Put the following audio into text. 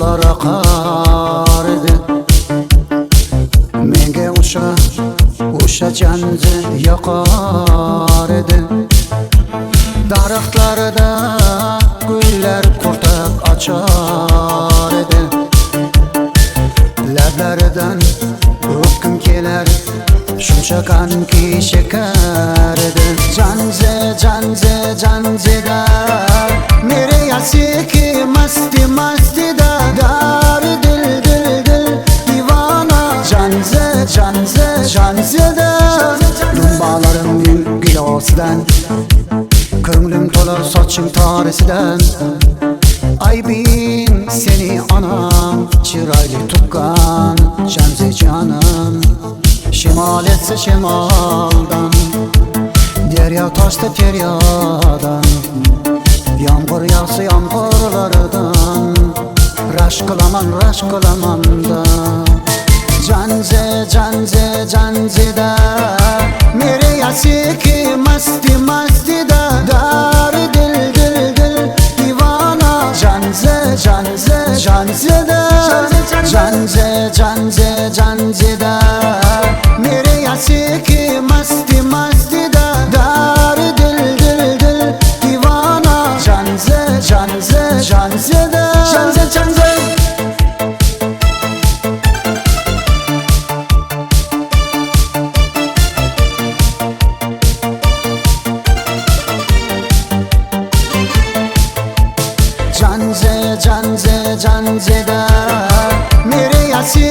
sular akar edi. Menga o'sha janji yoqar edi. Daraxtlarda gullar qurtaq açar edi. Lablaridan o'pkim kelar, shuncha qanki shakar edi. Janjida mere yasi ki masti da dar dil divana. Janjida Lumbalarim gilosidan, ko'nglim to'lar soching torisidan. Aybin seni anam chiroyli tuqqan Janji jonim. Shimol etsa shimoldan, deryo toshsa teryodan, yomg'ir yog'sa yomg'irlaridan rashk qilaman da. Janjida mere yasi ki masti da dar dil divana. Janjida mere yasi ki masti da dar dil divana. Janjida Janjida mere yasi